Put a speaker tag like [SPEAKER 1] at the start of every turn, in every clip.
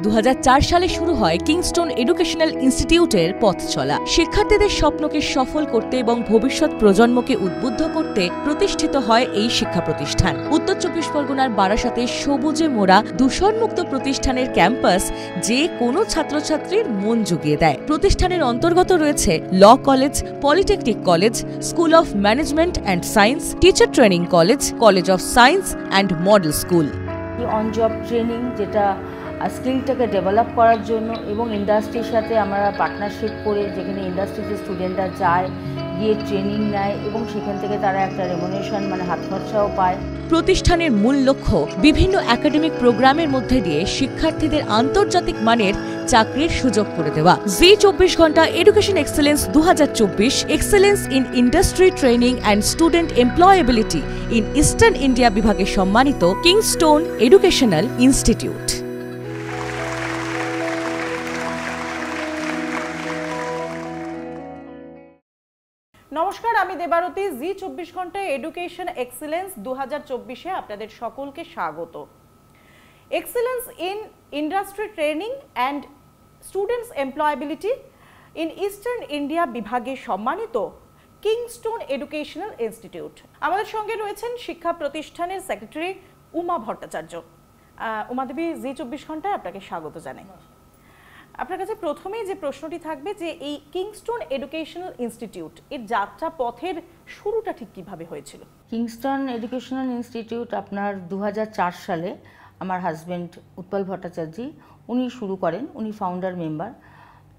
[SPEAKER 1] 2004 সালে শুরু হয় কিংস্টোন এডুকেশনাল ইনস্টিটিউটের পথ চলা। শিক্ষার্থীদের স্বপ্নকে সফল করতে এবং ভবিষ্যৎ প্রজন্মকে উদ্বুদ্ধ করতে প্রতিষ্ঠিত হয় এই শিক্ষা প্রতিষ্ঠান। উত্তর চব্বিশ পরগনার বারাসাতে সবুজে মোড়া দূষণমুক্ত প্রতিষ্ঠানের ক্যাম্পাস যে কোনো ছাত্রছাত্রীর মন জুগিয়ে দেয়। প্রতিষ্ঠানের অন্তর্গত রয়েছে law college, polytechnic college, school of management and science, teacher training college, college of science and model school.
[SPEAKER 2] On job training যেটা স্কিলটাকে ডেভেলপ করার জন্য এবং ইন্ডাস্ট্রির সাথে আমরা পার্টনারশিপ করে যেখানে ইন্ডাস্ট্রিতে স্টুডেন্টরা যায়, গিয়ে ট্রেনিং নেয় এবং সেখান থেকে তারা একটা রেমুনেশন মানে হাত খরচাও পায়।
[SPEAKER 1] প্রতিষ্ঠানের মূল লক্ষ্য বিভিন্ন একাডেমিক প্রোগ্রামের মধ্যে দিয়ে শিক্ষার্থীদের আন্তর্জাতিক মানের চাকরির সুযোগ করে দেওয়া। জি24 ঘন্টা education excellence 2024 excellence in industry training and student employability in eastern India বিভাগে সম্মানিত কিংস্টোন এডুকেশনাল ইনস্টিটিউট।
[SPEAKER 3] নমস্কার, আমি দেবারতী। জি24 ঘন্টা এডুকেশন এক্সেলেন্স 2024-এ আপনাদের সকলকে স্বাগত। Excellence in industry training and students employability in eastern India বিভাগে সম্মানিত কিংস্টোন এডুকেশনাল ইনস্টিটিউট। আমাদের সঙ্গে রয়েছেন শিক্ষা প্রতিষ্ঠানের সেক্রেটারি উমা ভট্টাচার্য। উমাদেবী, জি24 ঘন্টায় আপনাকে স্বাগত জানাই। আপনার কাছে প্রথমেই যে প্রশ্নটি থাকবে যে এই কিংস্টোন এডুকেশনাল ইনস্টিটিউট এর যাত্রা পথের শুরুটা ঠিক কিভাবে হয়েছিল?
[SPEAKER 2] কিংস্টোন এডুকেশনাল ইনস্টিটিউট আপনার 2004 সালে আমার হাজব্যান্ড উৎপল ভট্টাচার্য উনি শুরু করেন, উনি ফাউন্ডার মেম্বার।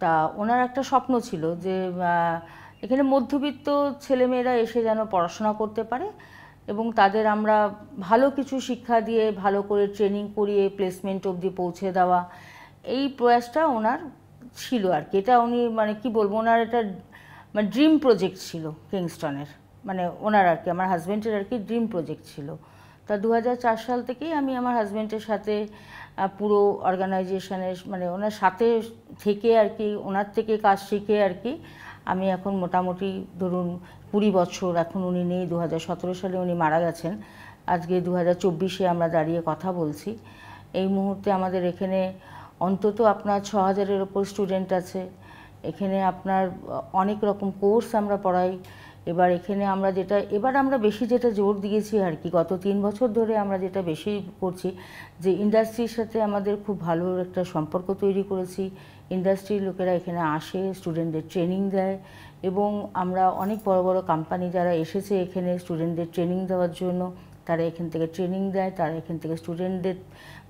[SPEAKER 2] তা ওনার একটা স্বপ্ন ছিল যে এখানে মধ্যবিত্ত ছেলেমেয়েরা এসে যেন পড়াশোনা করতে পারে এবং তাদের আমরা ভালো কিছু শিক্ষা দিয়ে ভালো করে ট্রেনিং করিয়ে প্লেসমেন্ট অবধি পৌঁছে দেওয়া, এই প্রয়াসটা ওনার ছিল আর কি। এটা উনি মানে কি বলবো, ওনার এটা মানে ড্রিম প্রজেক্ট ছিল কিংস্টনের, মানে ওনার আর কি আমার হাজব্যান্ডের আর কি ড্রিম প্রজেক্ট ছিল। তা 2004 সাল থেকেই আমি আমার হাজব্যান্ডের সাথে পুরো অর্গানাইজেশনের মানে ওনার সাথে থেকে আর কি, ওনার থেকে কাজ শিখে আর কি আমি এখন মোটামুটি ধরুন 20 বছর, এখন উনি নেই, 2017 সালে উনি মারা গেছেন। আজকে 2024-এ আমরা দাঁড়িয়ে কথা বলছি। এই মুহূর্তে আমাদের এখানে অন্তত আপনার 6000-এর ওপর স্টুডেন্ট আছে। এখানে আপনার অনেক রকম কোর্স আমরা পড়াই। এবার এখানে আমরা বেশি যেটা জোর দিয়েছি আর কি, গত 3 বছর ধরে আমরা যেটা বেশি করছি যে ইন্ডাস্ট্রির সাথে আমাদের খুব ভালো একটা সম্পর্ক তৈরি করেছি। ইন্ডাস্ট্রির লোকেরা এখানে আসে, স্টুডেন্টদের ট্রেনিং দেয় এবং আমরা অনেক বড় বড় কোম্পানি যারা এসেছে এখানে স্টুডেন্টদের ট্রেনিং দেওয়ার জন্য, তারা এখান থেকে ট্রেনিং দেয়, তারা এখান থেকে স্টুডেন্টদের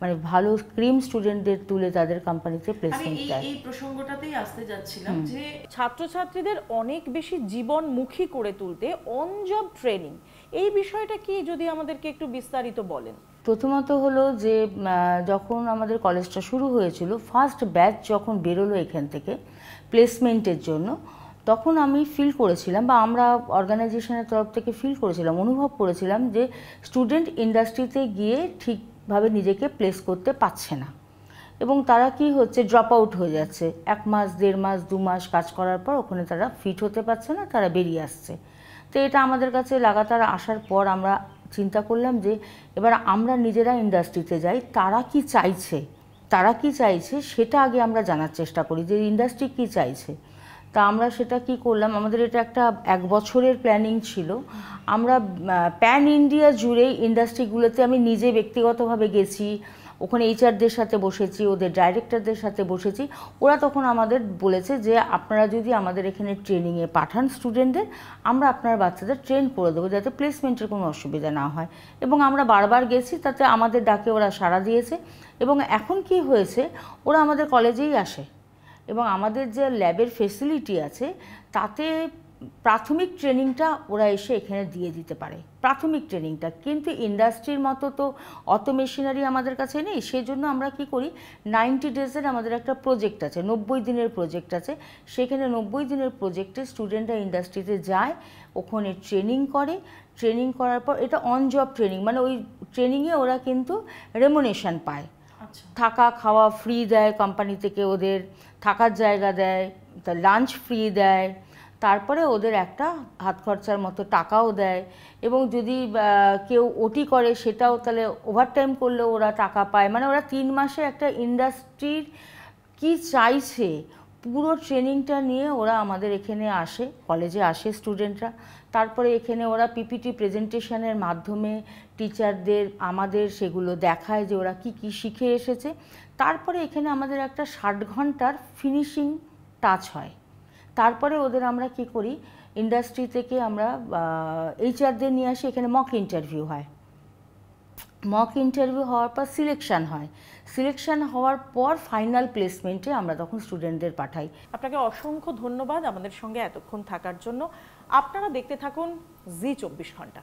[SPEAKER 2] মানে ভালো স্ক্রিম স্টুডেন্টদের তুলে তাদের কোম্পানিতে প্লেসমেন্ট দেয়।
[SPEAKER 3] এই প্রসঙ্গটাতেই আসতে যাচ্ছিলাম যে ছাত্রছাত্রীদের অনেক বেশি জীবনমুখী করে তুলতে অন জব ট্রেনিং, এই বিষয়টা কি যদি আমাদেরকে একটু বিস্তারিত বলেন?
[SPEAKER 2] প্রথমত হলো যে যখন আমাদের কলেজটা শুরু হয়েছিল, ফার্স্ট ব্যাচ যখন বেরোলো এখান থেকে প্লেসমেন্টের জন্য, তখন আমি ফিল করেছিলাম বা আমরা অর্গানাইজেশনের তরফ থেকে ফিল করেছিলাম, অনুভব করেছিলাম যে স্টুডেন্ট ইন্ডাস্ট্রিতে গিয়ে ঠিকভাবে নিজেকে প্লেস করতে পারছে না এবং তারা কি হচ্ছে ড্রপ আউট হয়ে যাচ্ছে। 1 মাস, 1.5 মাস, 2 মাস কাজ করার পর ওখানে তারা ফিট হতে পারছে না, তারা বেরিয়ে আসছে। তো এটা আমাদের কাছে লাগাতার আসার পর আমরা চিন্তা করলাম যে এবার আমরা নিজেরা ইন্ডাস্ট্রিতে যাই, তারা কি চাইছে সেটা আগে আমরা জানার চেষ্টা করি যে ইন্ডাস্ট্রি কি চাইছে। তা আমরা সেটা কি করলাম, আমাদের এটা একটা 1 বছরের প্ল্যানিং ছিল। আমরা প্যান ইন্ডিয়া জুড়ে ইন্ডাস্ট্রিগুলোতে আমি নিজে ব্যক্তিগতভাবে গেছি, ওখানে এইচআরদের সাথে বসেছি, ওদের ডাইরেক্টরদের সাথে বসেছি। ওরা তখন আমাদের বলেছে যে আপনারা যদি আমাদের এখানে ট্রেনিংয়ে পাঠান স্টুডেন্টদের, আমরা আপনার বাচ্চাদের ট্রেন করে দেবো যাতে প্লেসমেন্টের কোনো অসুবিধা না হয়। এবং আমরা বারবার গেছি, তাতে আমাদের ডাকে ওরা সাড়া দিয়েছে এবং এখন কি হয়েছে, ওরা আমাদের কলেজেই আসে এবং আমাদের যে ল্যাবের ফেসিলিটি আছে তাতে প্রাথমিক ট্রেনিংটা ওরা এসে এখানে দিয়ে দিতে পারে, প্রাথমিক ট্রেনিংটা। কিন্তু ইন্ডাস্ট্রির মতো তো অত মেশিনারি আমাদের কাছে নেই, সেই জন্য আমরা কি করি 90 ডেজের আমাদের একটা প্রজেক্ট আছে, 90 দিনের প্রজেক্ট আছে। সেখানে 90 দিনের প্রজেক্টে স্টুডেন্টরা ইন্ডাস্ট্রিতে যায়, ওখানে ট্রেনিং করে, ট্রেনিং করার পর এটা অন জব ট্রেনিং, মানে ওই ট্রেনিংয়ে ওরা কিন্তু রেমুনেশন পায়, থাকা খাওয়া ফ্রি দেয় কোম্পানি থেকে, ওদের থাকার জায়গা দেয়, তা লাঞ্চ ফ্রি দেয়, তারপরে ওদের একটা হাত খরচার মতো টাকাও দেয়, এবং যদি কেউ ওটি করে সেটাও তাহলে ওভারটাইম করলে ওরা টাকা পায়। মানে ওরা 3 মাসে একটা ইন্ডাস্ট্রির কি চাইছে পুরো ট্রেনিংটা নিয়ে ওরা আমাদের এখানে আসে, কলেজে আসে স্টুডেন্টরা। তারপরে এখানে ওরা পিপিটি প্রেজেন্টেশনের মাধ্যমে টিচারদের আমাদের সেগুলো দেখায় যে ওরা কি কি শিখে এসেছে। তারপরে এখানে আমাদের একটা 60 ঘন্টার ফিনিশিং টাচ হয়। তারপরে ওদের আমরা কি করি, ইন্ডাস্ট্রি থেকে আমরা এইচআরদের নিয়ে আসি, এখানে মক ইন্টারভিউ হয়। মক ইন্টারভিউ হওয়ার পর সিলেকশন হয়, সিলেকশন হওয়ার পর ফাইনাল প্লেসমেন্টে আমরা তখন স্টুডেন্টদের পাঠাই।
[SPEAKER 3] আপনাকে অসংখ্য ধন্যবাদ আমাদের সঙ্গে এতক্ষণ থাকার জন্য। আপনারা দেখতে থাকুন জি 24 ঘন্টা।